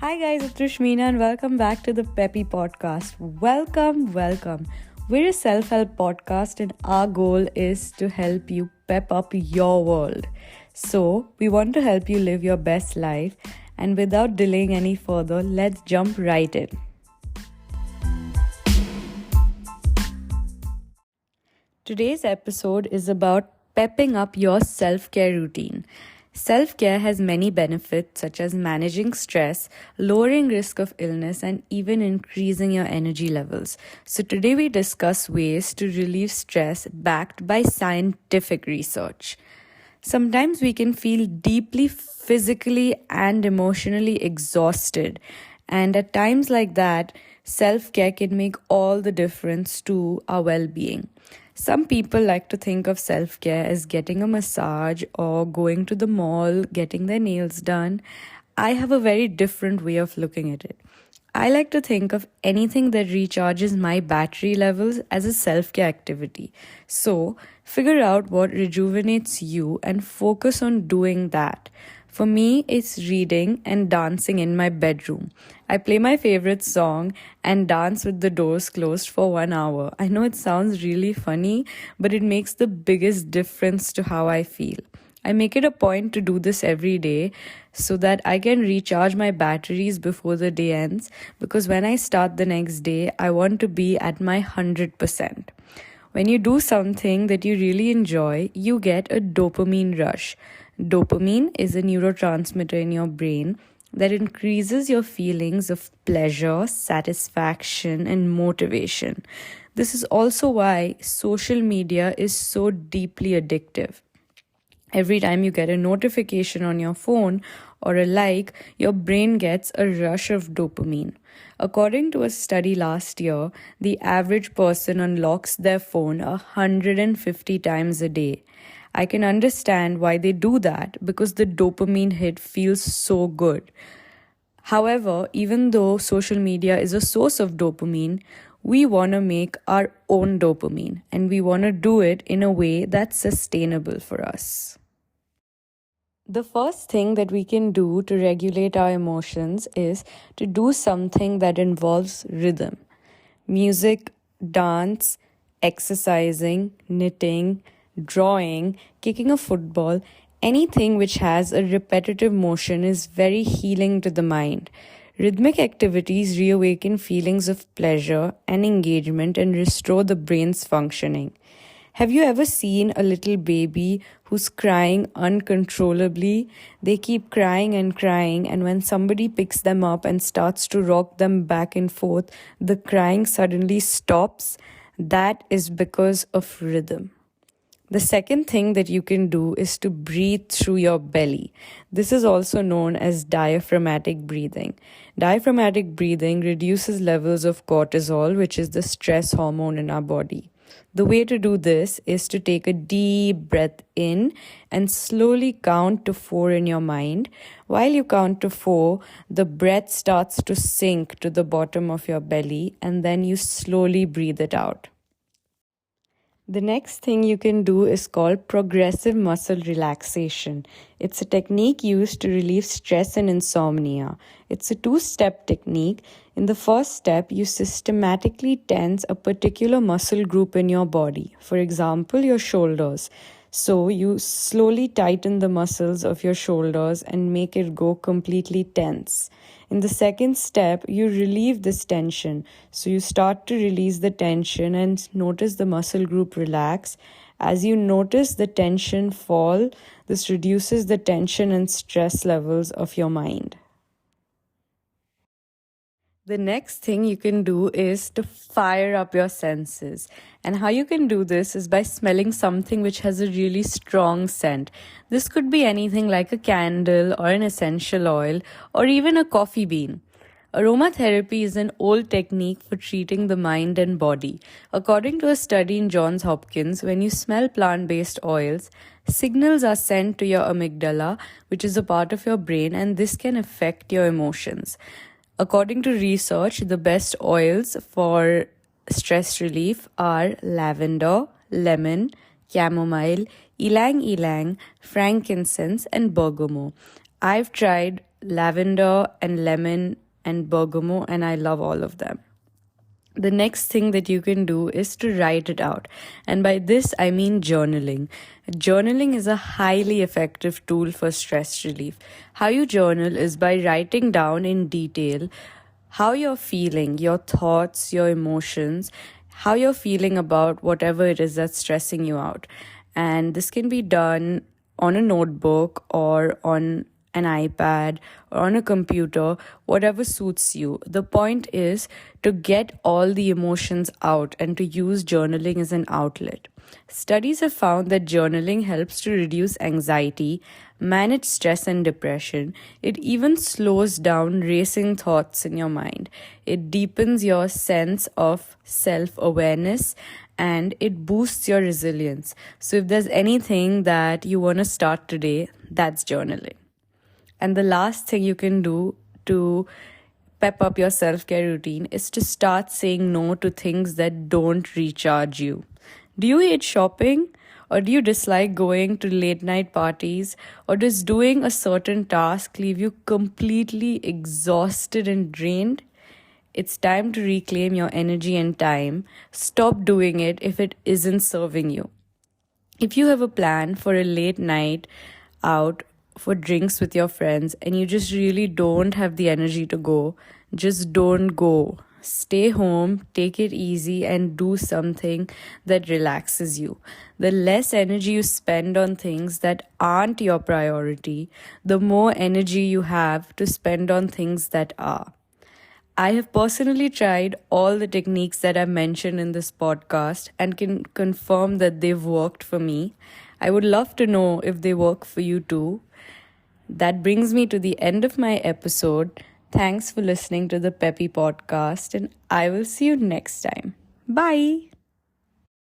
Hi guys, it's Rishmina and welcome back to the Peppy Podcast. Welcome. We're a self-help podcast and our goal is to help you pep up your world. So, we want to help you live your best life, and without delaying any further, let's jump right in. Today's episode is about pepping up your self-care routine. Self-care has many benefits such as managing stress, lowering risk of illness, and even increasing your energy levels. So today we discuss ways to relieve stress backed by scientific research. Sometimes we can feel deeply physically and emotionally exhausted, and at times like that, self-care can make all the difference to our well-being. Some people like to think of self care as getting a massage or going to the mall, getting their nails done. I have a very different way of looking at it. I like to think of anything that recharges my battery levels as a self care activity. So, figure out what rejuvenates you and focus on doing that. For me, it's reading and dancing in my bedroom. I play my favorite song and dance with the doors closed for 1 hour. I know it sounds really funny, but it makes the biggest difference to how I feel. I make it a point to do this every day so that I can recharge my batteries before the day ends, because when I start the next day, I want to be at my 100%. When you do something that you really enjoy, you get a dopamine rush. Dopamine is a neurotransmitter in your brain that increases your feelings of pleasure, satisfaction, and motivation. This is also why social media is so deeply addictive. Every time you get a notification on your phone or a like, your brain gets a rush of dopamine. According to a study last year, the average person unlocks their phone 150 times a day. I can understand why they do that because the dopamine hit feels so good. However, even though social media is a source of dopamine, we want to make our own dopamine, and we want to do it in a way that's sustainable for us. The first thing that we can do to regulate our emotions is to do something that involves rhythm. Music, dance, exercising, knitting, drawing, kicking a football, anything which has a repetitive motion is very healing to the mind. Rhythmic activities reawaken feelings of pleasure and engagement and restore the brain's functioning. Have you ever seen a little baby who's crying uncontrollably? They keep crying, and when somebody picks them up and starts to rock them back and forth, the crying suddenly stops. That is because of rhythm. The second thing that you can do is to breathe through your belly. This is also known as diaphragmatic breathing. Diaphragmatic breathing reduces levels of cortisol, which is the stress hormone in our body. The way to do this is to take a deep breath in and slowly count to 4 in your mind. While you count to 4, the breath starts to sink to the bottom of your belly, and then you slowly breathe it out. The next thing you can do is called progressive muscle relaxation. It's a technique used to relieve stress and insomnia. It's a 2-step technique. In the first step, you systematically tense a particular muscle group in your body. For example, your shoulders. So you slowly tighten the muscles of your shoulders and make it go completely tense. In the second step, you relieve this tension. So you start to release the tension and notice the muscle group relax. As you notice the tension fall, this reduces the tension and stress levels of your mind. The next thing you can do is to fire up your senses. And how you can do this is by smelling something which has a really strong scent. This could be anything like a candle or an essential oil or even a coffee bean. Aromatherapy is an old technique for treating the mind and body. According to a study in Johns Hopkins, when you smell plant-based oils, signals are sent to your amygdala, which is a part of your brain, and this can affect your emotions. According to research, the best oils for stress relief are lavender, lemon, chamomile, ylang ylang, frankincense, and bergamot. I've tried lavender and lemon and bergamot, and I love all of them. The next thing that you can do is to write it out. And by this, I mean journaling. Journaling is a highly effective tool for stress relief. How you journal is by writing down in detail how you're feeling, your thoughts, your emotions, how you're feeling about whatever it is that's stressing you out. And this can be done on a notebook or on an iPad or on a computer, whatever suits you. The point is to get all the emotions out and to use journaling as an outlet. Studies have found that journaling helps to reduce anxiety, manage stress and depression. It even slows down racing thoughts in your mind. It deepens your sense of self awareness and it boosts your resilience. So, if there's anything that you want to start today, that's journaling. And the last thing you can do to pep up your self-care routine is to start saying no to things that don't recharge you. Do you hate shopping? Or do you dislike going to late night parties? Or does doing a certain task leave you completely exhausted and drained? It's time to reclaim your energy and time. Stop doing it if it isn't serving you. If you have a plan for a late night out for drinks with your friends and you just really don't have the energy to go, just don't go. Stay home, take it easy, and do something that relaxes you. The less energy you spend on things that aren't your priority, the more energy you have to spend on things that are. I have personally tried all the techniques that I mentioned in this podcast and can confirm that they've worked for me. I would love to know if they work for you too. That brings me to the end of my episode. Thanks for listening to the Peppy Podcast, and I will see you next time. Bye.